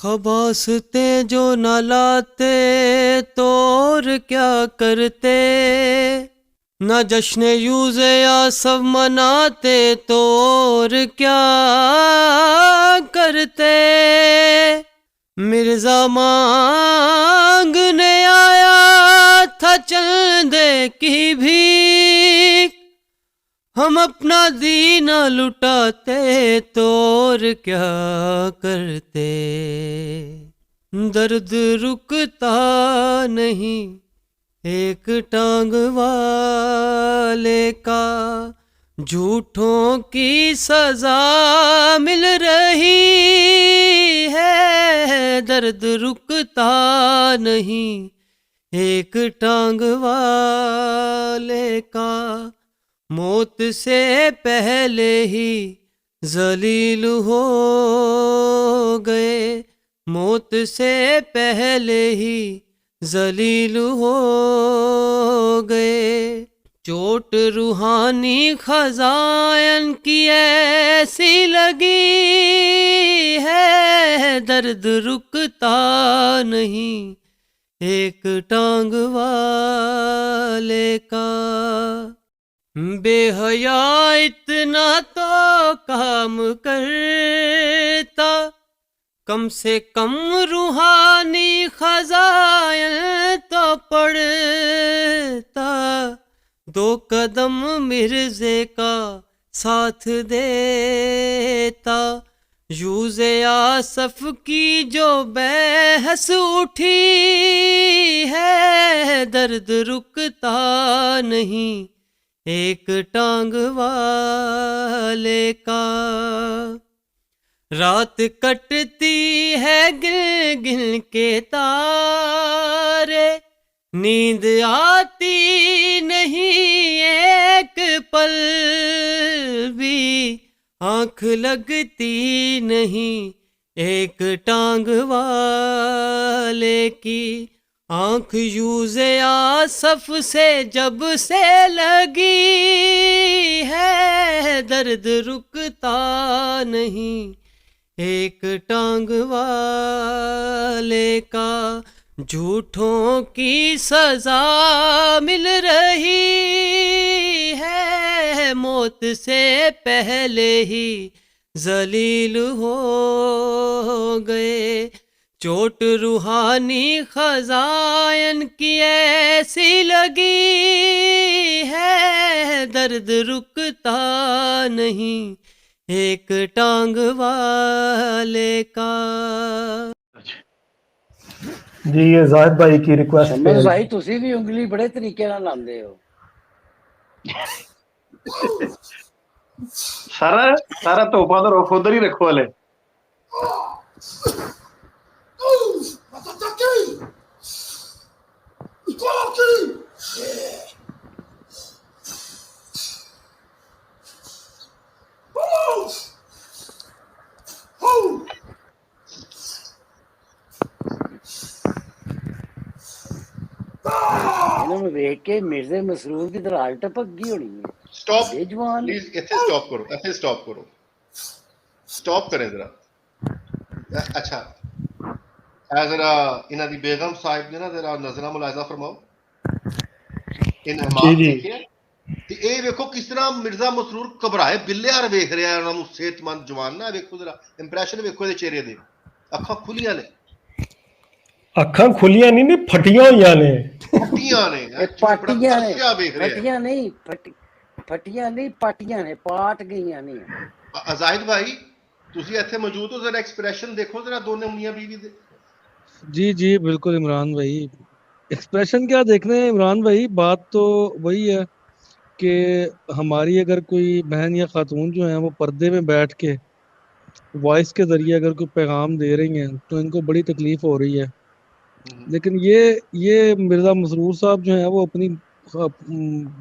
खबासते जो न लाते तो और क्या करते, न जश्न यूज़े या सब मनाते तो और क्या करते। मिर्जा मांगने आया था चंदे की भीख, हम अपना दीना लुटाते तो और क्या करते। दर्द रुकता नहीं एक टांग वाले का, झूठों की सजा मिल रही है। दर्द रुकता नहीं एक टांग वाले का, मौत से पहले ही जलील हो गए, मौत से पहले ही जलील हो गए। चोट रूहानी खजायन की ऐसी लगी है, दर्द रुकता नहीं एक टांग वाले का। बेहया इतना तो काम करता, कम से कम रूहानी खजायन तो पढ़ता। दो कदम मिर्जे का साथ देता, यूज़े आसफ की जो बहस उठी है। दर्द रुकता नहीं एक टांग वाले का। रात कटती है गिन गिन के तारे, नींद आती नहीं एक पल भी, आँख लगती नहीं एक टांग वाले की। आँख यूज़े आसफ से जब से लगी है, दर्द रुकता नहीं एक टांग वाले का। झूठों की सजा मिल रही है, मौत से पहले ही जलील हो गए। चोट रूहानी खजायन की ऐसी लगी है, दर्द रुकता नहीं एक टांग वाले का। जी ये जाहिद भाई की रिक्वेस्ट शम्बल भाई तुसी भी उंगली बड़े तरीके नाल लांदे हो। सारा सारा तोहफा तो रखो उधर ही रखो वाले। इन्होंने देख के मिर्जे मसरूर की तरह हाल टपक गई होनी है। स्टॉप बेजवान प्लीज, इतने स्टॉप करो, इतने स्टॉप करो, स्टॉप करें जरा। अच्छा जरा इन्हां दी बेगम साहिब ने ना जरा नजरा मुलाहिजा फरमाओ। इन हमाम देखिए ते ए देखो किस तरह मिर्जा मसरूर घबराए बिल्ले हार वेख रहा है उन्हां नूं। सेहतमंद जवान ना देखो जरा इंप्रेशन देखो इहदे चेहरे दे। अखां खुलियां ने, अखां खुलियां नहीं ने फटियां होईयां ने, फटियां ने, पाटियां ने, वेख रहे फटियां नहीं फटियां नहीं पाटियां ने, पाट गईयां नहीं। जाहिद भाई तुसी इत्थे मौजूद हो, जरा एक्सप्रेशन देखो जरा दोनों मियां बीवी दे। जी जी बिल्कुल इमरान भाई, एक्सप्रेशन क्या देखने हैं इमरान भाई। बात तो वही है कि हमारी अगर कोई बहन या खातून जो है वो पर्दे में बैठ के वॉइस के जरिए अगर कोई पैगाम दे रही हैं तो इनको बड़ी तकलीफ हो रही है। लेकिन ये मिर्जा मसरूर साहब जो है वो अपनी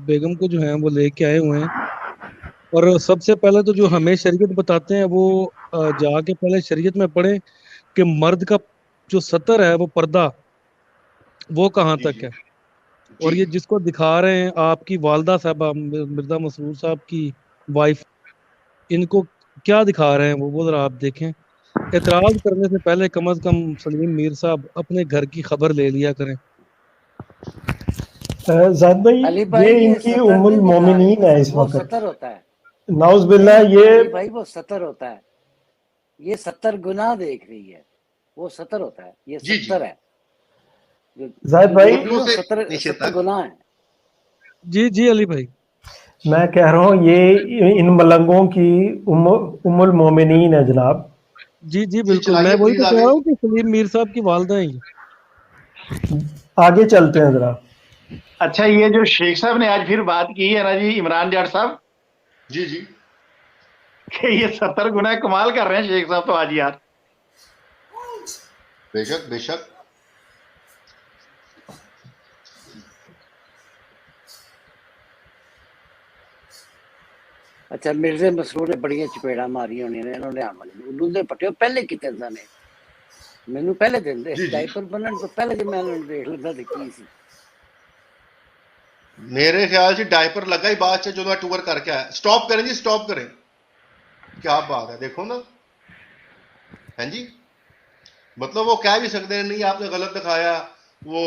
बेगम को जो है वो लेके आए हुए हैं। और सबसे पहले तो जो हमें शरीयत बताते हैं वो जाके पहले शरीयत में पढ़े कि मर्द का जो सतर है वो पर्दा वो कहाँ तक है। और ये जिसको दिखा रहे हैं आपकी वालदा साहबा मिर्जा मसरूर साहब की वाइफ, इनको क्या दिखा रहे हैं वो जरा आप देखें। एतराज करने से पहले कम से कम सलीम मीर साहब अपने घर की खबर ले लिया करें। जाहिद भाई अली भाई ये ये इनकी सतर उम्मुल नहीं दिखा मोमिनीन है रही, इस वो वक्त। सतर होता है। नाउज बिल्ला नहीं ये अली भाई वो सतर होता है, ये 70 गुनाह देख रही है, वो सतर होता है, ये जी, जी। 70 है। जाहिद भाई घुटनों से 70 नीचे 70 तक। गुनाह है। जी जी अली भाई। मैं कह रहा हूँ ये इन मलंगों की उम्मुल मोमिनीन है जनाब। जी जी जी बिल्कुल, मैं चलाइए वही प्लीज तो कह आगे। रहा हूँ कि सलीम मीर साहब की वालदा हैं ये। आगे चलते हैं जरा। अच्छा, ये जो शेख साहब ने आज फिर बात की है ना जी, इमरान जाट साहब, जी जी कि ये 70 गुना कमाल कर रहे हैं शेख साहब तो आज यार। बेशक बेशक। अच्छा मिर्जे मसरूर ने बड़ियां चपेड़ा मारी होनी ने, इन्होंने उन्होंने दे पट्टे पहले किते ने, ਮੈਨੂੰ ਪਹਿਲੇ ਦਿੰਦੇ जी जी ਡਾਈਪਰ ਬੰਨਣ ਤੋਂ ਪਹਿਲੇ ਜੇ ਮੈਂ ਇਹਨਾਂ ਨੂੰ ਦੇਖ ਲੈਂਦਾ ਤੇ ਕੀ ਸੀ। मेरे ख्याल से डायपर लगा ही बाद से जो मैं टूर करके आया। स्टॉप करें जी, स्टॉप करें। क्या बात है, देखो ना। हैं जी, मतलब वो कह भी सकते हैं नहीं आपने गलत दिखाया। वो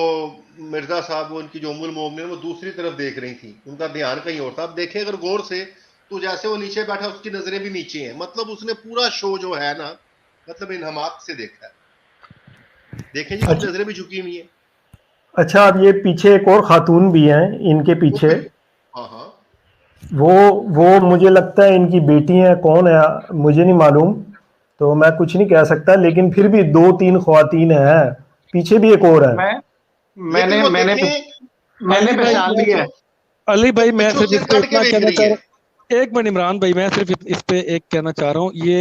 मिर्जा साहब, वो उनकी जो उम्मुल मोमिनीन, वो दूसरी तरफ देख रही थी, उनका ध्यान कहीं और था। अब देखें अगर गौर से तो जैसे वो नीचे बैठा उसकी नजरें भी नीचे हैं, मतलब उसने पूरा शो जो है ना, मतलब इन्हमाक से देखा है। देखें जी, उसकी नजरें भी झुकी हुई हैं। अच्छा अब ये पीछे एक और खातून भी हैं इनके वो पीछे, हाँ हाँ वो मुझे लगता है इनकी बेटी हैं, कौन है मुझे नहीं मालूम, तो मैं कुछ नहीं कह सकता, लेकिन फिर भी 2-3 ख्वातीन हैं, पीछे भी एक और है। मैं लेकिन मैंने वो मैंने देखें मैंने अली भाई पहचान लिया है। अली वो भाई मैं पिछों सिर्फ सिर इस पे कट के इतना देख कहना रही चाह है। रहा हूँ, एक मिनट इमरान भाई, मैं सिर्फ इस पे एक कहना चाह रहा हूँ। ये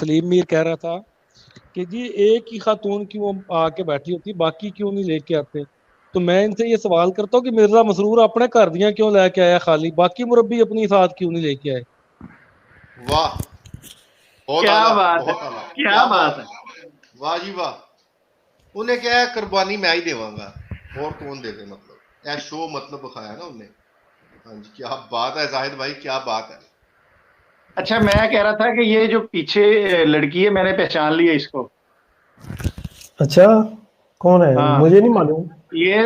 सलीम मीर कह रहा था कि जी एक ही खातून क्यों आके बैठी होती, बाकी क्यों नहीं लेके आते। तो मैं इनसे ये सवाल करता हूँ कि मिर्जा मसरूर अपने घर दियां क्यों लेके आया खाली, बाकी मुरब्बी अपनी साथ क्यों नहीं लेके आए। वाह, बहुत क्या आला, बात है, बहुत आला, क्या बात बात है। है। वाह जी वाह। उन्हें क्या है, कुर्बानी मैं ही देवांगा, और कौन दे दे, मतलब ऐ शो मतलब दिखाया ना उन्हें। हाँ जी, क्या बात है जाहिद भाई, क्या बात है। अच्छा, मैं कह रहा था कि ये जो पीछे लड़की है, मैंने पहचान लिया इसको। अच्छा कौन है हाँ, मुझे नहीं मालूम। ये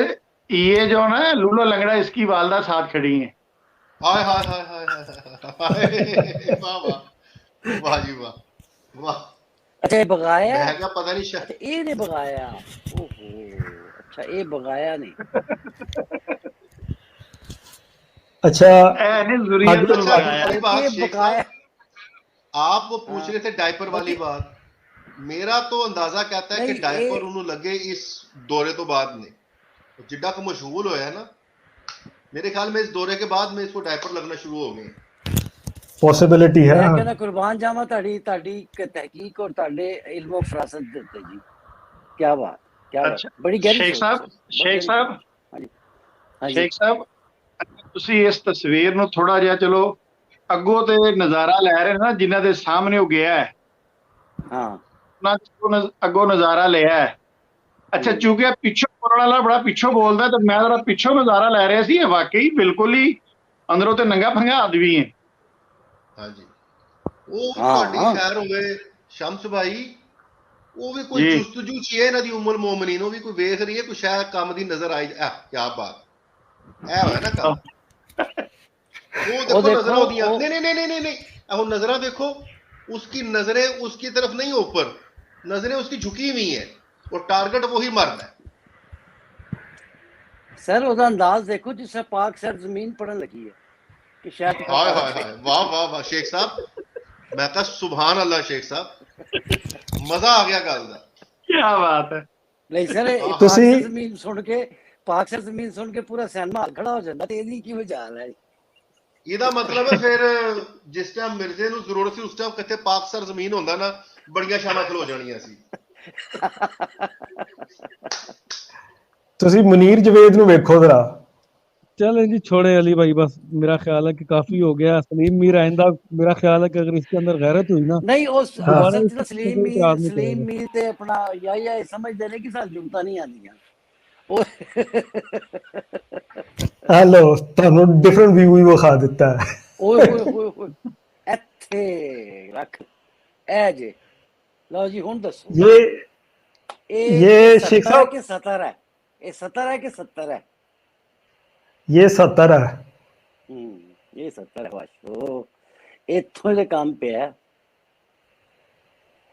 ये जो ना लूला लंगड़ा, इसकी वालदा साथ खड़ी है। हाय हाय हाय हाय हाय हाय, वाह वाह, वाह जी वाह, वाह। अच्छा ये बगाया, मैं क्या पता नहीं अच्छा ये ने बगाया, ओहो अच्छा ये बगाया नहीं। अच्छा ऐने जुर्रियतुल अच्छा बगाया। एक बात ये शेख बगाया, साहब, आप वो पूछ हाँ रहे थे डायपर वाली बात, मेरा तो अंदाजा कहता है कि नहीं डायपर ये उन्होंने लगे इस दौरे तो बाद में, जिड्डा को मशगूल होया है ना, मेरे ख्याल में इस दौरे के बाद में इसको डायपर लगना शुरू हो गए। पॉसिबिलिटी है। मैं कहना कुर्बान जावा ताड़ी ताड़ी तहकीक और ताड़े इल्म और फरासत देते जी। क्या बात, क्या बात, अच्छा बड़ी गहरी शेख सोच साहब, है, बहुत शेख गहरी साहब, सोच। हाँ जी, हाँ जी, शेख साहब, ਤੁਸੀਂ ਇਸ ਤਸਵੀਰ ਨੂੰ ਥੋੜਾ ਜਿਹਾ ਚਲੋ ਅੱਗੋਂ ਤੇ ਨਜ਼ਾਰਾ ਲੈ ਰਹੇ ਨਾ, ਜਿਨ੍ਹਾਂ ਦੇ ਸਾਹਮਣੇ ਉਹ ਗਿਆ ਹੈ हाँ ਉਹਨਾਂ ਤੋਂ ਅੱਗੋਂ ਨਜ਼ਾਰਾ ਲਿਆ ਹੈ। ਅੱਛਾ, ਚੂੰਕਿ ਪਿੱਛੋਂ ਬੋਲਣ ਵਾਲਾ ਬੜਾ ਪਿੱਛੋਂ ਬੋਲਦਾ, ਤੇ ਮੈਂ ਜਰਾ ਪਿੱਛੋਂ ਨਜ਼ਾਰਾ ਲੈ ਰਿਹਾ ਸੀ। ਇਹ ਵਾਕਈ ਬਿਲਕੁਲ ਹੀ ਅੰਦਰੋਂ ਤੇ ਨੰਗਾ ਫੰਗਾ ਆਦਮੀ ਹੈ। हाँ जी, ਉਹ हाँ ਤੁਹਾਡੀ हाँ ਖੈਰ ਹੋਵੇ ਸ਼ਮਸ ਭਾਈ, ਉਹ ਵੀ ਕੋਈ ਜੀ ਜੁਸਤਜੂ ਚ ਹੈ ਇਹਨਾਂ ਦੀ ਉਮਰ ਮੋਮਨੀਨ, ਉਹ ਵੀ ਕੋਈ ਵੇਖ ਰਹੀ ਹੈ, ਕੋਈ ਸ਼ਾਇਦ ਕੰਮ ਦੀ ਨਜ਼ਰ ਆਈ। ਆਹ ਕੀ ਬਾਤ, ਇਹ ਹੋਇਆ ਨਾ ਕੰਮ। वो वो देखो देखो नजरें होती हैं, वो नहीं नहीं नहीं नहीं नहीं नहीं, वो नजरें देखो, उसकी नजरें उसकी तरफ नहीं, ऊपर नजरें उसकी झुकी हुई हैं, और टारगेट वही मर्द है। सर ਉਹਦਾ ਅੰਦਾਜ਼ ਦੇਖੋ ਜਿਸ ਤਰ੍ਹਾਂ ਪਾਕ ਸਰ ਜ਼ਮੀਨ पड़न लगी है कि शायद हाय पता हाय लगे। हाय, वाह वाह वाह शेख साहब, मैं कहा सुभान अल्लाह शेख साहब, मजा आ गया गल दा। ਕੀ ਬਾਤ ਹੈ। नहीं सर हाँ पाक ਤੁਸੀਂ सर ਜ਼ਮੀਨ ਸੁਣ ਕੇ, पाक सर ਜ਼ਮੀਨ ਸੁਣ ਕੇ ਪੂਰਾ ਸਿਨੇਮਾ ਹਾਲ ਖੜਾ ਹੋ ਜਾਂਦਾ ਤੇ ਇਹਦੀ ਕੀ ਮਜਾਲ ਹੈ। ਇਹਦਾ ਮਤਲਬ ਹੈ ਫਿਰ ਜਿਸ ਟਾਈਮ ਮਿਰਜ਼ੇ ਨੂੰ ਜ਼ਰੂਰਤ ਸੀ ਉਸ ਟਾਈਮ ਕਿਤੇ ਪਾਕ ਸਰ ਜ਼ਮੀਨ ਹੁੰਦਾ ਨਾ, ਬੜੀਆਂ ਸ਼ਾਮਾਂ ਖਲੋ ਜਾਣੀਆਂ ਸੀ। ਤੁਸੀਂ ਮੁਨੀਰ ਜਵੇਦ ਨੂੰ ਵੇਖੋ ਜ਼ਰਾ। चलें जी छोड़े अली भाई, बस मेरा ख्याल है कि काफी हो गया। सलीम मीर आइंदा मेरा ख्याल है कि अगर इसके अंदर गैरत हुई ना नहीं उस तो हाँ दोबारा असल इसको च किसी को इतराज नहीं सलीम करेगा। मीर ते अपना या समझदे ने कि सानू जुमता नहीं आंदियां। ਉਹ हेलो ਤੁਹਾਨੂੰ ਡਿਫਰੈਂਟ ਵਿਊ ਹੀ ਵਿਖਾ ਦਿੱਤਾ ਹੈ। ਓਏ ਹੋਏ ਹੋਏ ਹੋਏ ਇੱਥੇ ਰੱਖ ਇਹ ਜੇ ਲਓ ਜੀ ਹੁਣ ਦੱਸੋ ये ਇਹ शेख 70 ਹੈ साहब ਕਿ 70 ਹੈ? ਇਹ 70 ਹੈ ਕਿ 70 ਹੈ? ये 70 है। ਇਹ 70 ਹੈ ਵਾਸ਼ੋ। ਇੱਥੋਂ ਦੇ ਕੰਮ ਪਿਆ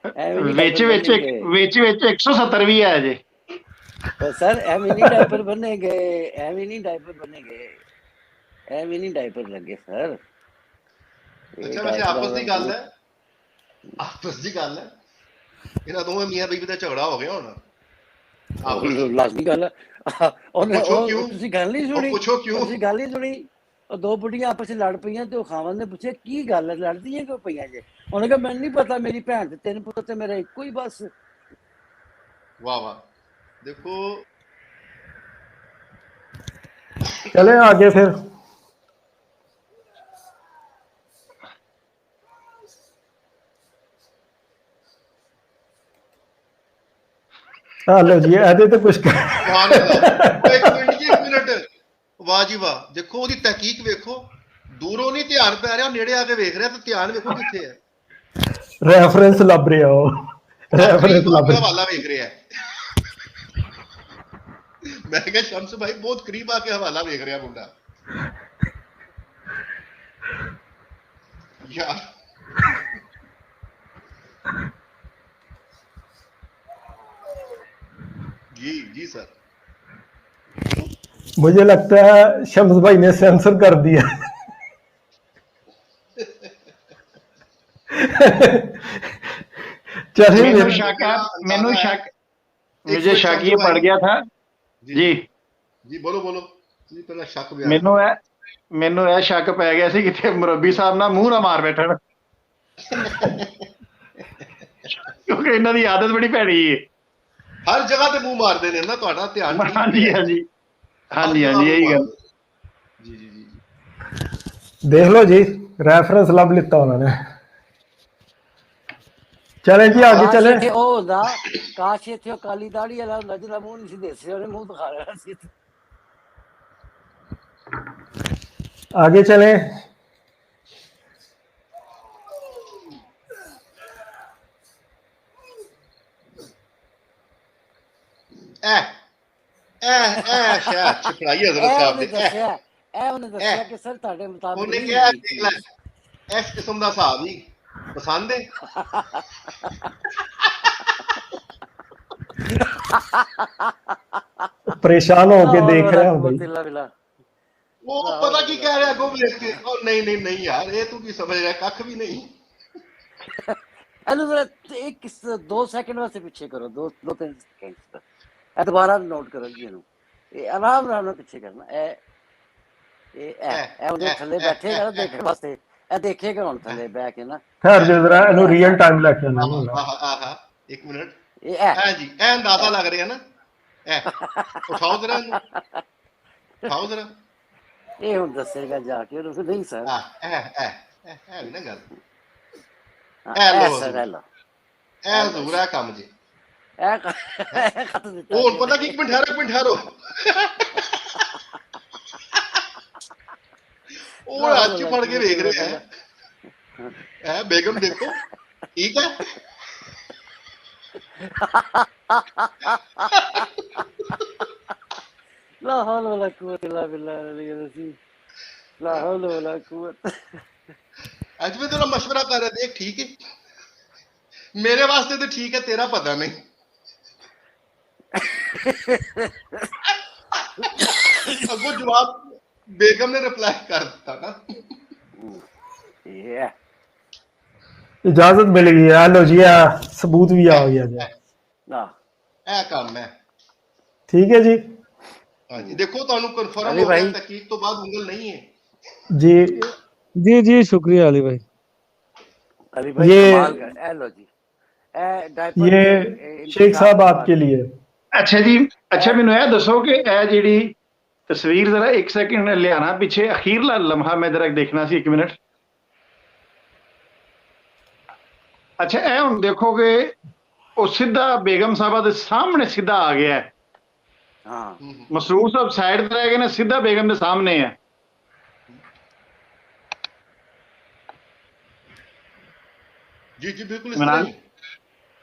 ਐਵੇਂ ਨਹੀਂ ਵਿੱਚ ਡਾਇਪਰ ਵਿੱਚ ਬਣੇਗੇ ਵਿੱਚ 170 ਵੀ ਹੈ ਜੇ। ਸਰ, ਐਵੇਂ ਨਹੀਂ ਡਾਇਪਰ ਬਣੇਗੇ, ਐਵੇਂ ਨਹੀਂ ਡਾਇਪਰ ਬਣੇਗੇ, ਐਵੇਂ ਨਹੀਂ ਡਾਇਪਰ ਲੱਗੇ ਸਰ। ਅੱਛਾ ਵੈਸੇ ਆਪਸ ਦੀ ਗੱਲ ਹੈ, ਆਪਸ ਦੀ ਗੱਲ ਹੈ, ਇਹਨਾਂ ਦੋਵੇਂ ਮੀਆਂ ਬੀਬੀ ਦਾ ਝਗੜਾ ਹੋ ਗਿਆ ਹੁਣ ਆਪਸ ਚ। ਲਾਜ਼ਮੀ ਗੱਲ ਹੈ। ਪੁੱਛੋ ਕਿਉਂ? ਤੁਸੀਂ ਗੱਲ ਨਹੀਂ ਸੁਣੀ, ਪੁੱਛੋ ਕਿਉਂ? ਤੁਸੀਂ ਗੱਲ ਨਹੀਂ ਸੁਣੀ। ਉਹ ਦੋ ਬੁੱਢੀਆਂ ਆਪਸ ਚ ਲੜ ਪਈਆਂ ਤੇ ਉਹ ਖਾਵਨ ਨੇ ਪੁੱਛਿਆ ਕੀ ਗੱਲ ਹੈ, ਲੜਦੀਆਂ ਕਿਉਂ ਪਈਆਂ ਜੇ? ਉਹਨੇ ਕਿਹਾ ਮੈਨੂੰ ਨਹੀਂ ਪਤਾ, ਮੇਰੀ ਭੈਣ ਤੇ 3 ਪੁੱਤ ਤੇ ਮੇਰਾ ਇੱਕੋ ਹੀ ਬਸ। ਵਾਹ ਵਾਹ। देखो चले आगे फिर। लो जी ਇਹਦੇ ਤੇ ਕੁਝ ਇੱਕ ਮਿੰਟ ਵਾਹ ਜੀ ਵਾਹ। ਦੇਖੋ ਉਹਦੀ ਤਹਿਕੀਕ ਵੇਖੋ, ਦੂਰੋਂ ਨਹੀਂ ਧਿਆਨ ਪੈ ਰਿਹਾ, ਨੇੜੇ ਆ ਕੇ ਵੇਖ ਰਿਹਾ ਤੇ ਧਿਆਨ ਵੇਖੋ ਕਿੱਥੇ ਹੈ। ਰੈਫਰੈਂਸ ਲੱਭ ਰਿਹਾ, ਉਹ ਰੈਫਰੈਂਸ ਲੱਭ ਰਿਹਾ, ਹਵਾਲਾ ਵੇਖ ਰਿਹਾ। ਮੈਂ ਕਿਹਾ ਸ਼ਮਸ ਭਾਈ ਬਹੁਤ ਕਰੀਬ ਆ ਕੇ ਹਵਾਲਾ ਵੇਖ ਰਿਹਾ ਮੁੰਡਾ ਯਾਰ। जी जी सर, मुझे लगता है शम्स भाई ने सेंसर कर दिया। चलिए ਮੈਨੂੰ ਸ਼ੱਕ ਹੈ, ਮੈਨੂੰ ਸ਼ੱਕ, मुझे शक ये पड़ गया था जी जी बोलो बोलो जी। पहला शक भी ਮੈਨੂੰ ਇਹ ਸ਼ੱਕ ਪੈ ਗਿਆ ਸੀ ਕਿਤੇ ਮੁਰੱਬੀ ਸਾਹਿਬ ਨਾਲ ਮੂੰਹ ਨਾ ਮਾਰ ਬੈਠਣ, ਕਿਉਂਕਿ ਇਹਨਾਂ ਦੀ ਆਦਤ ਬੜੀ ਭੈੜੀ ਹੈ। हर जगह ते मुंह मारते ने ना, ਤੁਹਾਡਾ ਧਿਆन ਠੀਕ ਹੈ। ਹਾਂਜੀ ਹਾਂਜੀ ਹਾਂਜੀ ਹਾਂਜੀ ਇਹੀ ਗੱਲ। जी जी जी देख लो जी, रेफरेंस लब लिता उन्होंने। चले जी आगे चले। ਉਹ ਹੁੰਦਾ ਕਾਸ਼ ਇੱਥੇ ਉਹ ਕਾਲੀ ਦਾੜੀ ਵਾਲਾ ਹੁੰਦਾ ਜਿਹਦਾ ਮੂੰਹ ਨਹੀਂ ਸੀ ਦੇਸੇ, ਉਹਨੇ ਮੂੰਹ ਦਿਖਾ ਲੈਣਾ ਸੀ। आगे चले। शायद छिपड़ाई हजरत साहब ने ਉਹਨੇ ਦੱਸਿਆ ਕਿ ਸਰ ਤੁਹਾਡੇ ਮੁਤਾਬਿਕ ਉਹਨੇ ਨਹੀਂ ਕਿਹਾ ਹੁੰਦੀ। ਦੇਖ ਲੈ ਇਸ ਕਿਸਮ ਦਾ ਹਿਸਾਬ ਹੀ ਪਸੰਦ ਹੈ। परेशान होके देख रहे हो भाई। ਬਿਲਾ ਬਿਲਾ ਉਹ ਪਤਾ ਕੀ ਕਹਿ ਰਿਹਾ ਅੱਗੋਂ ਵੇਖ ਕੇ, ਉਹ ਨਹੀਂ ਨਹੀਂ ਨਹੀਂ ਯਾਰ ਇਹ ਤੂੰ ਕੀ ਸਮਝ ਰਿਹਾ, ਕੱਖ ਵੀ ਨਹੀਂ। ਇਹਨੂੰ ਜ਼ਰਾ ਇੱਕ 2 ਸੈਕਿੰਡ ਵਾਸਤੇ ਪਿੱਛੇ ਕਰੋ, 2-3 ਸੈਕਿੰਡ। ਇਹ ਦੁਬਾਰਾ ਨੋਟ ਕਰੋ ਜੀ ਇਹਨੂੰ, ਇਹ ਆਰਾਮ ਨਾਲ ਪਿੱਛੇ ਕਰਨਾ। ਇਹ ਉਹਦੇ ਥੱਲੇ ਬੈਠੇਗਾ ਨਾ ਦੇਖਣ ਵਾਸਤੇ, ਇਹ ਦੇਖੇਗਾ ਹੁਣ ਥੱਲੇ ਬਹਿ ਕੇ ਨਾ। खैर जो जरा इन्हों रियल टाइम लेके आना ਆਹਾ ਇੱਕ ਮਿੰਟ। ਇਹ ਹੈ ਜੀ, ਇਹ ਅੰਦਾਜ਼ਾ ਲੱਗ ਰਿਹਾ ਨਾ। ਉਠਾਓ ਜ਼ਰਾ ਇਹਨੂੰ, ਉਠਾਓ ਜ਼ਰਾ। ਇਹ ਹੁਣ ਦੱਸੇਗਾ ਜਾ ਕੇ ਉਹਨੂੰ। ਨਹੀਂ ਸਰ ਇਹ ਵੀ ਨਾ ਗੱਲ। ਸਰ ਲੋ ਇਹ ਜ਼ਰੂਰ ਹੈ ਕੰਮ ਜੀ। ਇਹ ਖਤ ਦਿੱਤਾ ਉਹ ਹੁਣ ਪਤਾ ਕੀ, ਇੱਕ ਮਿੰਟ ਠਹਿਰੋ। ਉਹ ਅੱਜ ਫੜ ਕੇ ਵੇਖ ਰਿਹਾ ਹੈ। ਇਹ ਬੇਗਮ ਦੇਖੋ ਠੀਕ ਹੈ। ला हौल वला कुव्वत इल्ला बिल्लाह अली रसी ला हौल वला कुव्वत। ਅੱਜ ਮੈਂ ਤੇਰਾ ਮਸ਼ਵਰਾ ਕਰ ਰਿਹਾ, ਦੇਖ ਠੀਕ ਹੈ ਮੇਰੇ ਵਾਸਤੇ ਤੇ ਠੀਕ ਹੈ, ਤੇਰਾ ਪਤਾ ਨਹੀਂ। ਅੱਗੋਂ ਜਵਾਬ ਬੇਗਮ ਨੇ ਰਿਪਲਾਈ ਕਰ ਦਿੱਤਾ ਨਾ। इजाजत मिल गई है। लो जी सबूत भी आ गया जी। ਇਹ ਕੰਮ ਹੈ। ठीक है जी। ਹਾਂਜੀ ਦੇਖੋ ਤੁਹਾਨੂੰ ਕਨਫਰਮ ਅਲੀ ਹੋ ਗਿਆ, ਭਾਈ। ਤਹਿਕੀਕ ਤੋਂ ਬਾਅਦ ਉਂਗਲ ਨਹੀਂ ਹੈ। जी जी जी शुक्रिया अली भाई। अली भाई ये- कमाल कर। ए लो जी डायपर ये शेख साहब आपके लिए। ਅੱਛਾ ਜੀ, ਅੱਛਾ ਮੈਨੂੰ ਇਹ ਦੱਸੋ ਕਿ ਇਹ ਜਿਹੜੀ ਤਸਵੀਰ ਜ਼ਰਾ 1 ਸੈਕਿੰਡ ਲਿਆਣਾ ਪਿੱਛੇ, ਅਖੀਰਲਾ ਲਮਹਾ ਮੈਂ ਜ਼ਰਾ ਦੇਖਣਾ ਸੀ 1 ਮਿੰਟ। ਅੱਛਾ ਇਹ ਹੁਣ ਦੇਖੋਗੇ ਉਹ ਸਿੱਧਾ ਬੇਗਮ ਸਾਹਿਬਾ ਦੇ ਸਾਹਮਣੇ ਸਿੱਧਾ ਆ ਗਿਆ ਹੈ। हाँ ਮਸਰੂਰ ਸਾਹਿਬ ਸਾਈਡ ਤੇ ਰਹਿ ਗਏ ਨੇ, ਸਿੱਧਾ ਬੇਗਮ ਦੇ ਸਾਹਮਣੇ ਹੈ। ਜੀ ਜੀ ਬਿਲकुल इस इमरान? तरह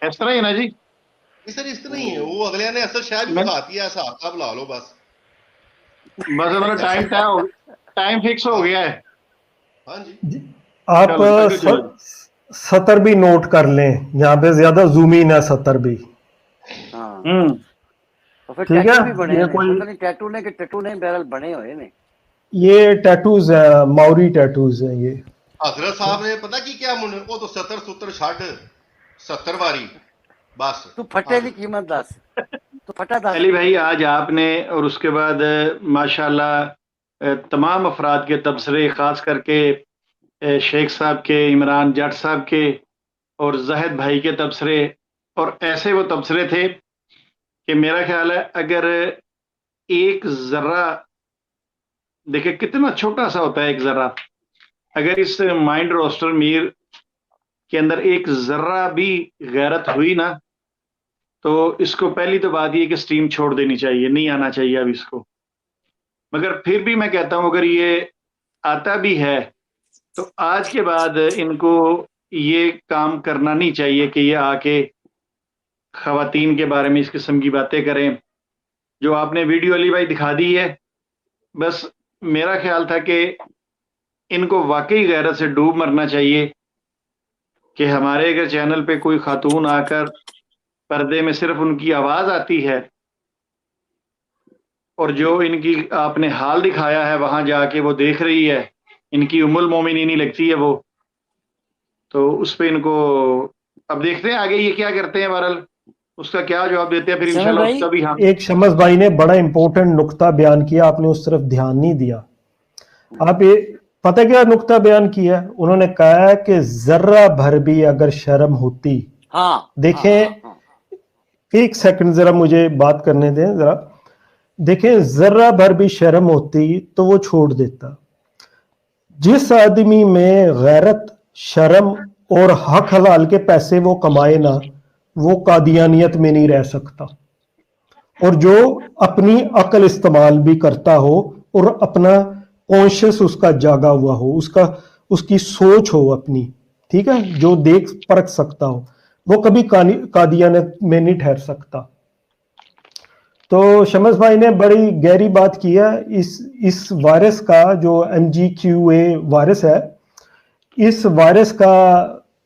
ही। इस तरह ही ना जी। नहीं सर इस तरह ही है वो, अगले ने असल शायद भी मैं दिखाती है, ऐसा आपका बुला लो बस। बस हमारा टाइम तय हो, टाइम फिक्स हो गया है। हाँ जी जी, आप चलो आगे चलो। सतर भी नोट कर लें, यहाँ पे ज्यादा जूम इन है सतर भी। हाँ तो फिर ठीक है, टैटू भी बने ये ने, कोई पता नहीं टैटू ने कि टैटू नहीं, बहरहाल बने हुए ने। ये टैटूज है, माउरी टैटूज हैं ये। हजरत साहब ने पता की क्या मुन वो तो 70 सूत्र छड़ 70 बारी बस। तू फटे की कीमत दस, तू फटा दस। अली भाई आज आपने और उसके बाद माशाल्लाह तमाम अफराद के तबसरे, ख़ास करके शेख साहब के, इमरान जट साहब के और जहद भाई के तबसरे, और ऐसे वो तबसरे थे कि मेरा ख्याल है अगर एक ज़र्रा, देखिए कितना छोटा सा होता है एक ज़र्रा, अगर इस माइंड रोस्टर मीर के अंदर एक ज़र्रा भी गैरत हुई ना, तो इसको पहली तो बात ये कि स्टीम छोड़ देनी चाहिए, नहीं आना चाहिए अब इसको। मगर फिर भी मैं कहता हूं अगर ये आता भी है तो आज के बाद इनको ये काम करना नहीं चाहिए कि ये आके खवातीन के बारे में इस किस्म की बातें करें। जो आपने वीडियो अली भाई दिखा दी है, बस मेरा ख्याल था कि इनको वाकई गैरत से डूब मरना चाहिए कि हमारे अगर चैनल पे कोई खातून आकर पर्दे में सिर्फ उनकी आवाज आती है और जो इनकी आपने हाल दिखाया है वहां जाके वो देख रही है, इनकी उम्मुल मोमिनीन ही लगती है वो, तो उस पे इनको अब देखते हैं आगे ये क्या करते हैं। बहरहाल उसका क्या जवाब देते हैं फिर शमस इंशाल्लाह भाई, उसका भी। हाँ एक शमस भाई ने बड़ा इंपॉर्टेंट नुक्ता बयान किया, आपने उस तरफ ध्यान नहीं दिया। आप ये पता क्या नुक्ता बयान किया? उन्होंने कहा है कि जर्रा भर भी अगर शर्म होती। हाँ देखें, हाँ। एक सेकंड जरा मुझे बात करने दें जरा। देखें, जर्रा भर भी शर्म होती तो वो छोड़ देता। जिस आदमी में गैरत, शर्म और हक हलाल के पैसे वो कमाए ना, वो कादियानियत में नहीं रह सकता। और जो अपनी अकल इस्तेमाल भी करता हो और अपना कॉन्शियस उसका जागा हुआ हो, उसकी सोच हो अपनी, ठीक है, जो देख परख सकता हो, वो कभी कादियानियत में नहीं ठहर सकता। तो शमस भाई ने बड़ी गहरी बात की है। इस वायरस का जो MGQA वायरस है, इस वायरस का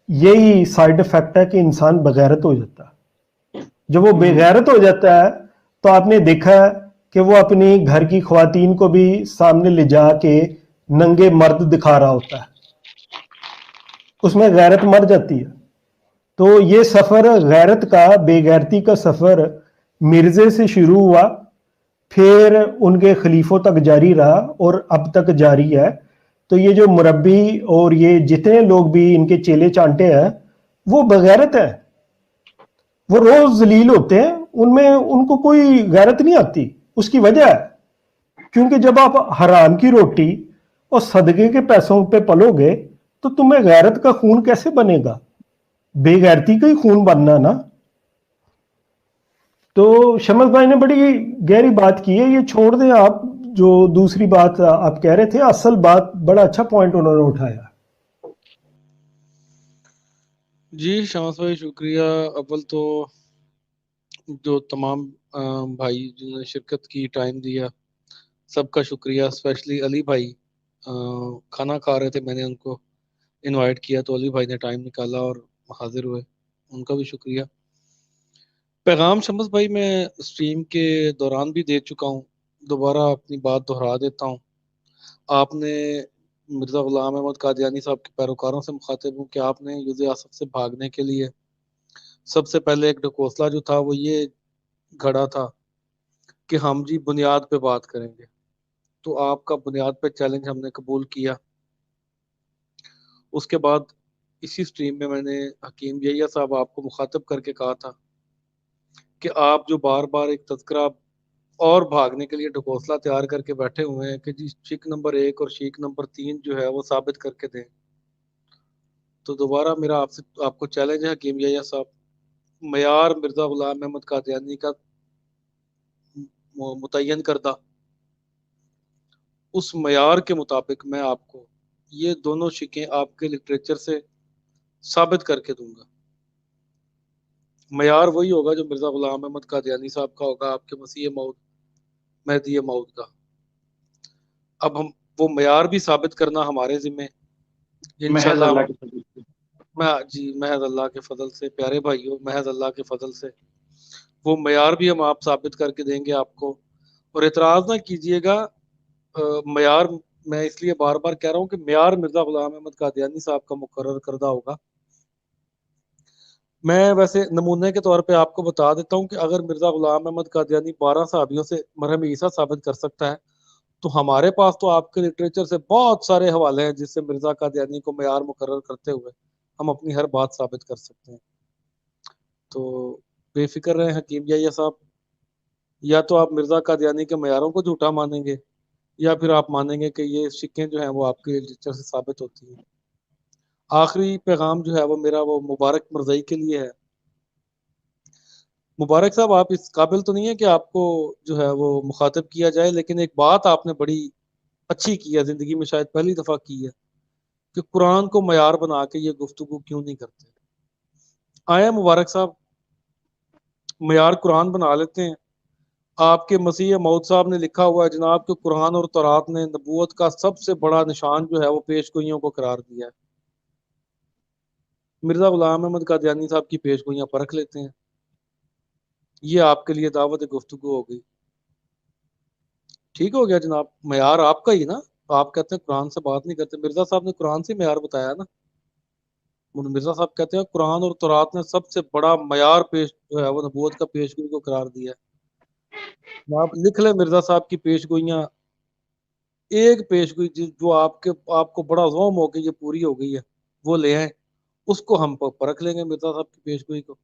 यही साइड इफेक्ट है कि इंसान बेगैरत हो जाता है। जब वो बेगैरत हो जाता है तो आपने देखा है कि वो अपनी घर की ख्वातीन को भी सामने ले जाके नंगे मर्द दिखा रहा होता है, उसमें गैरत मर जाती है। तो ये सफर गैरत का, बेगैरती का सफर मिर्जे से शुरू हुआ, फिर उनके खलीफों तक जारी रहा और अब तक जारी है। तो ये जो मुरब्बी और ये जितने लोग भी इनके चेले चांटे हैं, वो बगैरत है, वो रोज जलील होते हैं, उनमें उनको कोई गैरत नहीं आती। उसकी वजह है क्योंकि जब आप हराम की रोटी और सदके के पैसों पे पलोगे तो तुम्हें गैरत का खून कैसे बनेगा? बेगैरती का ही खून बनना ना। तो शमस भाई ने बड़ी गहरी बात की है, ये छोड़ दें आप। जो दूसरी बात आप कह रहे थे, असल बात, बड़ा अच्छा पॉइंट उन्होंने उठाया। जी शमस भाई शुक्रिया। अव्वल तो जो तमाम भाई जिन्होंने शिरकत की, टाइम दिया, सबका शुक्रिया। स्पेशली अली भाई खाना खा रहे थे, मैंने उनको इनवाइट किया तो अली भाई ने टाइम निकाला और हाजिर हुए, उनका भी शुक्रिया। पैगाम शमस भाई मैं स्ट्रीम के दौरान भी दे चुका हूँ, दोबारा अपनी बात दोहरा देता हूँ। आपने मिर्ज़ा ग़ुलाम अहमद कादियानी साहब के पैरोकारों से मुखातिब हूँ कि आपने यूज़ आसफ से भागने के लिए सबसे पहले एक ढकोसला जो था वो ये घड़ा था कि हम जी बुनियाद पे बात करेंगे। तो आपका बुनियाद पे चैलेंज हमने कबूल किया। उसके बाद इसी स्ट्रीम में मैंने हकीम यहिया साहब आपको मुखातिब करके कहा था कि आप जो बार बार एक तज़किरा और भागने के लिए ढकोसला तैयार करके बैठे हुए हैं कि जी शीख नंबर 1 और शीख नंबर 3 जो है वो साबित करके दें। तो दोबारा मेरा आपसे आपको चैलेंज है हकीम यहिया साहब, मयार मिर्ज़ा ग़ुलाम अहमद कादियानी का मुतय्यन करदा, उस मयार के मुताबिक मैं आपको ये दोनों शिकें आपके लिटरेचर से साबित करके दूंगा। मयार वही होगा जो मिर्जा गुलाम अहमद कादियानी साहब का होगा, आपके मसीह मौद मेहदी मौद का। अब हम वो मयार भी साबित करना हमारे जिम्मे महज इंशाल्लाह। अल्लाह के फजल से। मैं जी महज अल्लाह के फजल से, प्यारे भाइयों, महज अल्लाह के फजल से वो मयार भी हम आप साबित करके देंगे आपको। और एतराज ना कीजिएगा, मयार मैं इसलिए बार बार कह रहा हूँ कि मयार मिर्जा गुलाम अहमद कादियानी साहब का मुकर्रर करदा होगा। मैं वैसे नमूने के तौर पे आपको बता देता हूँ कि अगर मिर्जा गुलाम अहमद कादियानी 12 सहाबियों से मरहम ईसा साबित कर सकता है, तो हमारे पास तो आपके लिटरेचर से बहुत सारे हवाले हैं जिससे मिर्जा कादियानी को मयार मुकर्रर करते हुए हम अपनी हर बात साबित कर सकते हैं। तो बेफिक्र रहें हकीम याहिया साहब, या तो आप मिर्जा कादियानी के मयारों को झूठा मानेंगे, या फिर आप मानेंगे कि ये शिक्कें जो हैं वो आपके लिटरेचर से साबित होती हैं। आखिरी पैगाम जो है वो मेरा वो मुबारक मरज़ई के लिए है। मुबारक साहब, आप इस काबिल तो नहीं है कि आपको जो है वो मुखातिब किया जाए, लेकिन एक बात आपने बड़ी अच्छी की है, जिंदगी में शायद पहली दफा की है, कि कुरान को मयार बना के ये गुफ्तगू क्यों नहीं करते। आया मुबारक साहब, मयार कुरान बना लेते हैं। आपके मसीह मौद साहब ने लिखा हुआ है जनाब कि कुरान और तौरात ने नबूवत का सबसे बड़ा निशान जो है वो पेशगोइयों को करार दिया है। मिर्जा गुलाम अहमद कादियानी साहब की पेशगोइयां परख लेते हैं। ये आपके लिए दावत गुफ्तगू हो गई। ठीक हो गया जनाब, मयार आपका ही ना। आप कहते हैं कुरान से बात नहीं करते, मिर्जा साहब ने कुरान से मयार बताया ना। मिर्जा साहब कहते हैं कुरान और तौरात ने सबसे बड़ा मयार पेश जो है वो नबूवत का पेशगोई को करार दिया है। आप लिख ले मिर्जा साहब की पेशगोइयां, एक पेशगोई जो आपको बड़ा ज़ौम हो कि ये पूरी हो गई है, वो ले आए, उसको हम परख लेंगे मिर्जा साहब की पेशगोई को।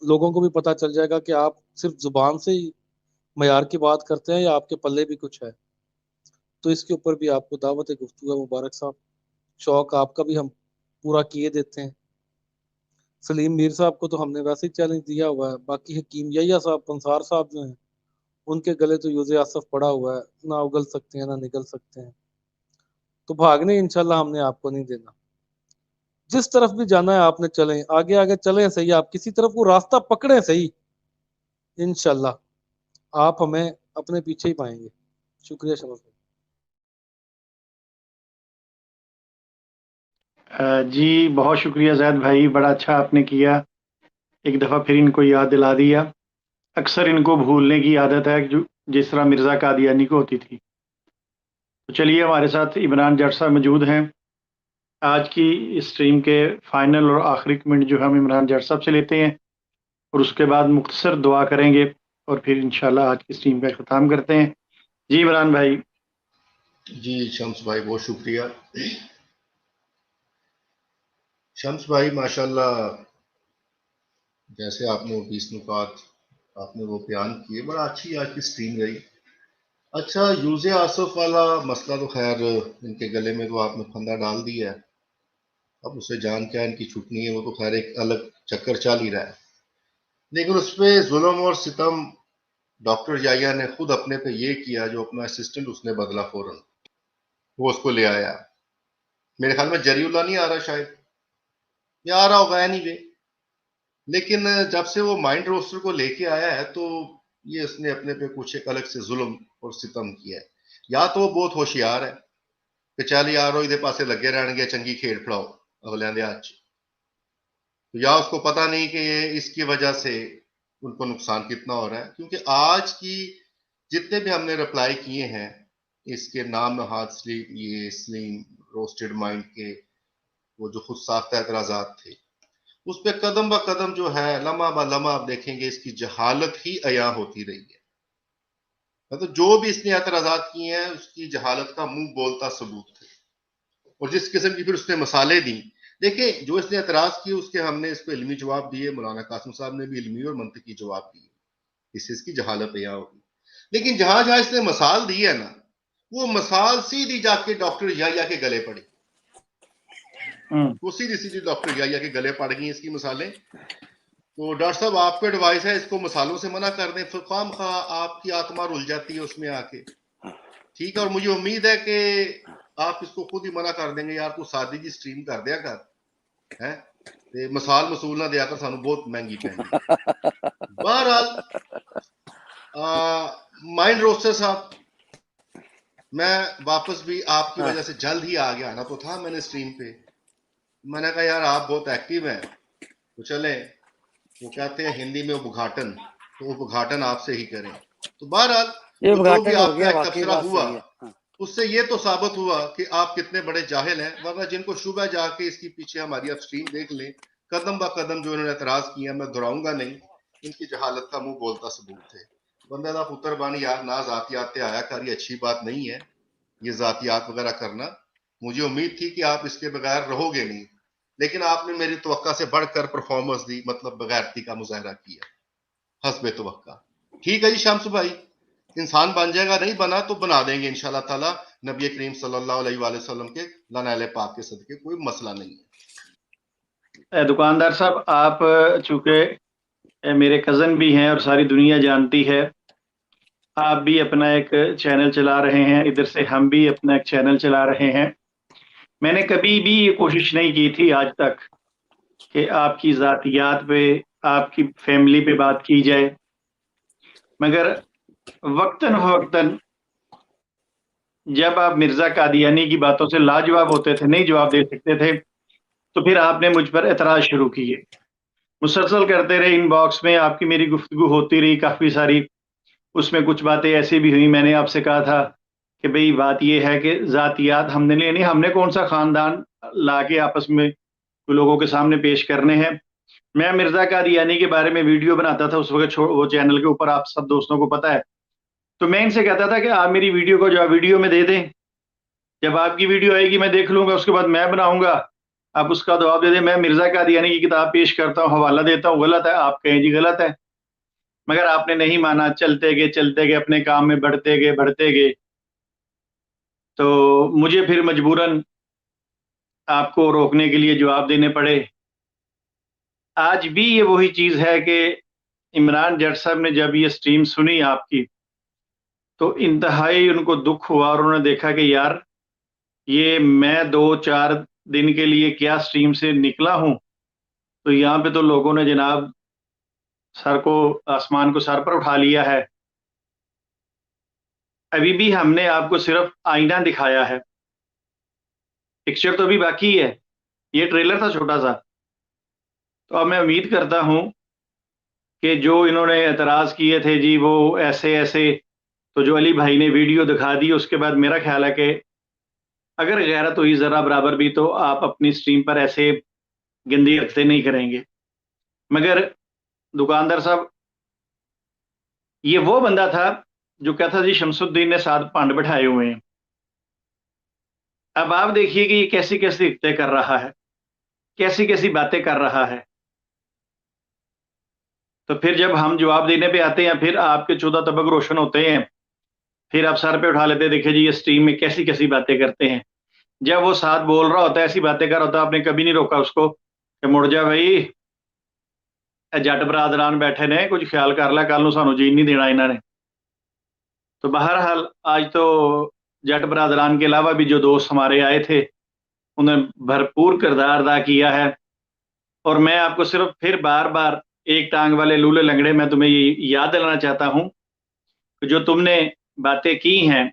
लोगों को भी पता चल जाएगा कि आप सिर्फ जुबान से ही मयार की बात करते हैं या आपके पल्ले भी कुछ है। तो इसके ऊपर भी आपको दावत गुफ्तगू है मुबारक साहब। शौक आपका भी हम पूरा किए देते हैं। सलीम मीर साहब को तो हमने वैसे ही चैलेंज दिया हुआ है। बाकी हकीम याहिया साहब पंसार साहब जो हैं, उनके गले तो यूज़े आसफ पड़ा हुआ है, ना उगल सकते हैं ना निगल सकते हैं। तो भागने इंशाल्लाह हमने आपको नहीं देना। जिस तरफ भी जाना है आपने चलें, आगे आगे चलें सही, आप किसी तरफ वो रास्ता पकड़े सही, इंशाल्लाह आप हमें अपने पीछे ही पाएंगे। शुक्रिया शमस भाई। जी बहुत शुक्रिया जैद भाई, बड़ा अच्छा आपने किया, एक दफ़ा फिर इनको याद दिला दिया। अक्सर इनको भूलने की आदत है जो जिस तरह मिर्ज़ा कादियानी को होती थी। तो चलिए, हमारे साथ इमरान जट साहब मौजूद हैं। आज की इस स्ट्रीम के फाइनल और आखिरी कमेंट जो हम इमरान जट साहब से लेते हैं, और उसके बाद मुख्तसर दुआ करेंगे और फिर इंशाल्लाह आज की स्ट्रीम का ख़त्म करते हैं। जी इमरान भाई। जी शम्स भाई बहुत शुक्रिया। शम्स भाई माशाल्लाह, जैसे आपने वो 20 नुकात आपने वो बयान किए, बड़ा अच्छी आज की स्ट्रीम रही। अच्छा, यूज़े आसफ वाला मसला तो खैर इनके गले में तो आपने फंदा डाल दिया है, अब उसे जान क्या इनकी छुटनी है, वो तो खैर एक अलग चक्कर चल ही रहा है। लेकिन उस पर जुल्म और सितम डॉक्टर याहिया ने खुद अपने पे ये किया, जो अपना असिस्टेंट उसने बदला फौरन, वो उसको ले आया। मेरे ख्याल में जरीउल्ला नहीं आ रहा, शायद या आ रहा होगा एनीवे। लेकिन जब से वो माइंड रोस्टर को लेके आया है, तो ये इसने अपने पे कुछ एक अलग से जुल्म और सितम किया है। या तो वो बहुत होशियार है कि चल यार इहदे पासे लगे रहणगे, चंगी खेड फड़ाओ अगलियां दे हाथ च, तो या उसको पता नहीं कि ये इसकी वजह से उनको नुकसान कितना हो रहा है। क्योंकि आज की जितने भी हमने रिप्लाई किए हैं इसके नाम नहाद ये स्लिम रोस्टेड माइंड के वो जो खुद साख्ता एतराजात थे, उस पर कदम ब कदम जो है, लम्हा ब लम्हा आप देखेंगे इसकी जहालत ही अया होती रही है। मतलब जो भी इसने एतराजात किए हैं उसकी जहालत का मुंह बोलता सबूत है। और जिस किस्म की फिर उसने मसाले दी, देखिए जो इसने एतराज किए उसके हमने इसको इल्मी जवाब दिए, मौलाना कासिम साहब ने भी इल्मी और मंतकी जवाब दिए, इससे इसकी जहालत अया होगी। लेकिन जहां जहां इसने मसाल दी है ना, वो मसाल सीधी जाके डॉक्टर याहिया के गले पड़ी, वो सीधी सीधी डॉक्टर याहिया के गले पड़ गई इसकी मसालें। तो डॉक्टर साहब आपको एडवाइस है इसको मसालों से मना कर दें, फिर खाम खा आपकी आत्मा रुल जाती है उसमें आके। ठीक है, और मुझे उम्मीद है कि आप इसको खुद ही मना कर देंगे, यार तू सादी जी स्ट्रीम कर दिया कर, है ਤੇ ਮਿਸਾਲ ਮਸੂਲ ਨਾ ਦਿਆ ਕਰ ਸਾਨੂੰ ਬਹੁਤ ਮਹਿੰਗੀ ਪੈਂਦੀ। बहरहाल माइंड रोस्टर साहब, मैं वापस भी आपकी हाँ। वजह से जल्द ही आ गया, आना तो था मैंने स्ट्रीम पे। मैंने कहा यार आप बहुत एक्टिव हैं तो चलें, वो कहते हैं हिंदी में उद्घाटन, तो उद्घाटन आपसे ही करें। तो बहरहाल ये वो जो भी उद्घाटन हो आपका गया, एक वाकई तबसरा बात हुआ, सही है। हाँ। उससे ये तो साबित हुआ कि आप कितने बड़े जाहिल हैं, वरना जिनको शुबह जाके इसकी पीछे हमारी आप स्ट्रीम देख लें, कदम ब कदम जो इन्होंने एतराज किया, मैं दोहराऊंगा नहीं, इनकी जहालत का मुंह बोलता सबूत थे। बंदे दा पुत्र बन यार, ना जातियात आया कर, ये अच्छी बात नहीं है ये जातियात वगैरह करना। मुझे उम्मीद थी कि आप इसके बगैर रहोगे नहीं, लेकिन आपने मेरी तवक्का से बढ़कर परफॉर्मेंस दी, मतलब बगैरती का मुजाहरा किया हस्बे तवक्का। ठीक है जी शम्स भाई, इंसान बन जाएगा, नहीं बना तो बना देंगे इंशाल्लाह ताला, नबी करीम सल्लल्लाहु अलैहि वसल्लम के लानाले पाक के सदके, कोई मसला नहीं है। दुकानदार साहब, आप चूंकि मेरे कज़न भी हैं और सारी दुनिया जानती है, आप भी अपना एक चैनल चला रहे हैं, इधर से हम भी अपना एक चैनल चला रहे हैं। मैंने कभी भी ये कोशिश नहीं की थी आज तक कि आपकी ज़ातियात पे, आपकी फैमिली पे बात की जाए, मगर वक्तन फ़वक्तन जब आप मिर्ज़ा कादियानी की बातों से लाजवाब होते थे, नहीं जवाब दे सकते थे, तो फिर आपने मुझ पर एतराज़ शुरू किए। मुसलसल करते रहे, इनबॉक्स में आपकी मेरी गुफ्तगू होती रही काफ़ी सारी। उसमें कुछ बातें ऐसी भी हुई, मैंने आपसे कहा था कि भई बात ये है कि ज़ातियात हमने लेनी, हमने कौन-सा ख़ानदान लाके आपस में लोगों के सामने पेश करने हैं। मैं मिर्ज़ा कादियानी के बारे में वीडियो बनाता था उस वक़्त, वो चैनल के ऊपर, आप सब दोस्तों को पता है। तो मैं इनसे कहता था कि आप मेरी वीडियो को जो वीडियो में दे दें, जब आपकी वीडियो आएगी मैं देख लूँगा, उसके बाद मैं बनाऊँगा, आप उसका जवाब दे दें। मैं मिर्ज़ा कादियानी की किताब पेश करता हूँ, हवाला देता हूँ, गलत है, आप कहें जी गलत है। मगर आपने नहीं माना, चलते गए, अपने काम में बढ़ते गए। तो मुझे फिर मजबूरन आपको रोकने के लिए जवाब देने पड़े। आज भी ये वही चीज़ है कि इमरान जट साहब ने जब ये स्ट्रीम सुनी आपकी, तो इंतहाई उनको दुःख हुआ और उन्होंने देखा कि यार, ये मैं 2-4 दिन के लिए क्या स्ट्रीम से निकला हूँ, तो यहाँ पे तो लोगों ने जनाब आसमान को सर पर उठा लिया है। अभी भी हमने आपको सिर्फ आईना दिखाया है, पिक्चर तो अभी बाकी है, ये ट्रेलर था छोटा सा। तो अब मैं उम्मीद करता हूँ कि जो इन्होंने एतराज़ किए थे जी वो ऐसे, तो जो अली भाई ने वीडियो दिखा दी, उसके बाद मेरा ख्याल है कि अगर गैरत हुई ज़रा बराबर भी, तो आप अपनी स्ट्रीम पर ऐसे गंदी हरकतें नहीं करेंगे। मगर दुकानदार साहब, ये वो बंदा था जो कहता जी शमसुद्दीन ने 7 पांड बैठाए हुए हैं। अब आप देखिए कि ये कैसी-कैसी हरकतें कर रहा है, कैसी-कैसी बातें कर रहा है। तो फिर जब हम जवाब देने पे आते हैं, फिर आपके 14 तबक रोशन होते हैं, फिर आप सर पे उठा लेते हैं, देखिए जी ये स्ट्रीम में कैसी-कैसी बातें करते हैं। जब वो साथ बोल रहा होता है, ऐसी बातें कर रहा होता है, आपने कभी नहीं रोका उसको कि मुड़ जा भाई, जट बरादरान बैठे ने, कुछ ख्याल कर ला, कल नूं सानू जीन नहीं देना इन्होंने। तो बहरहाल आज तो जट बरादरान के अलावा भी जो दोस्त हमारे आए थे, उन्होंने भरपूर किरदार अदा किया है। और मैं आपको सिर्फ फिर बार-बार एक टांग वाले लूले लंगड़े, मैं तुम्हें ये याद दिलाना चाहता हूँ कि जो तुमने बातें की हैं,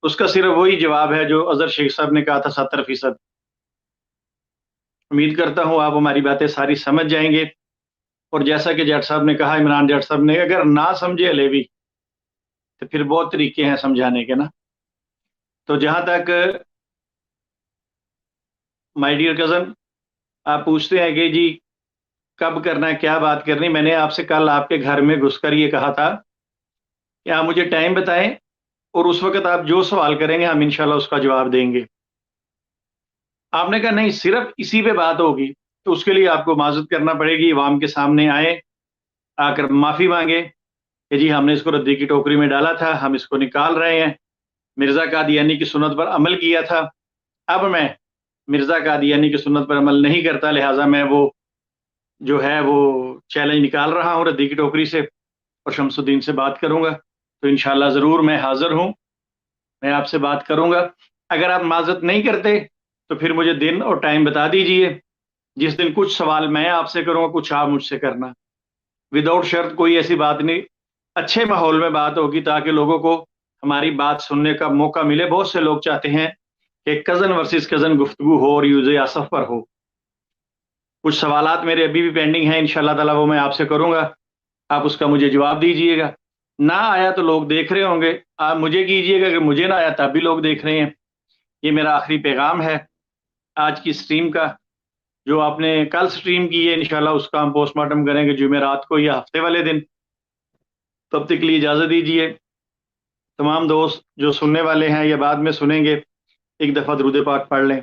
उसका सिर्फ वही जवाब है जो अज़हर शेख साहब ने कहा था, 70%। उम्मीद करता हूँ आप हमारी बातें सारी समझ जाएंगे। और जैसा कि जट साहब ने कहा, इमरान जट साहब ने, अगर ना समझे अलेवी, तो फिर बहुत तरीके हैं समझाने के ना। तो जहां तक माय डियर कज़न, आप पूछते हैं कि जी कब करना है, क्या बात करनी, मैंने आपसे कल आपके घर में घुसकर ये कहा था कि आप मुझे टाइम बताएं और उस वक्त आप जो सवाल करेंगे हम इंशाल्लाह उसका जवाब देंगे। आपने कहा नहीं, सिर्फ इसी पे बात होगी, तो उसके लिए आपको माजरत करना पड़ेगी, अवाम के सामने आए, आकर माफ़ी मांगे कि जी हमने इसको रद्दी की टोकरी में डाला था, हम इसको निकाल रहे हैं, मिर्ज़ा कादियानी की सुन्नत पर अमल किया था, अब मैं मिर्ज़ा कादियानी की सुन्नत पर अमल नहीं करता, लिहाजा मैं वो जो है वो चैलेंज निकाल रहा हूँ रद्दी की टोकरी से और शमसुद्दीन से बात करूँगा। तो इंशाल्लाह ज़रूर मैं हाज़िर हूँ, मैं आपसे बात करूँगा। अगर आप माजरत नहीं करते तो फिर मुझे दिन और टाइम बता दीजिए, जिस दिन कुछ सवाल मैं आपसे करूँगा, कुछ आप मुझसे करना, विदाउट शर्त, कोई ऐसी बात नहीं, अच्छे माहौल में बात होगी ताकि लोगों को हमारी बात सुनने का मौका मिले। बहुत से लोग चाहते हैं कि कज़न वर्सेस कज़न गुफ्तगू हो और यूज़ आसफ पर हो। कुछ सवालात मेरे अभी भी पेंडिंग हैं, इंशाल्लाह ताला वो मैं आपसे करूँगा, आप उसका मुझे जवाब दीजिएगा। ना आया तो लोग देख रहे होंगे, आप मुझे कीजिएगा, कि मुझे ना आया तब भी लोग देख रहे हैं। ये मेरा आखिरी पैगाम है आज की स्ट्रीम का। जो आपने कल स्ट्रीम की है, इंशाल्लाह उसका हम पोस्टमार्टम करेंगे जुमेरात को या हफ्ते वाले दिन। तब तक के लिए इजाज़त दीजिए। तमाम दोस्त जो सुनने वाले हैं या बाद में सुनेंगे, एक दफ़ा दुरूद पाक पढ़ लें।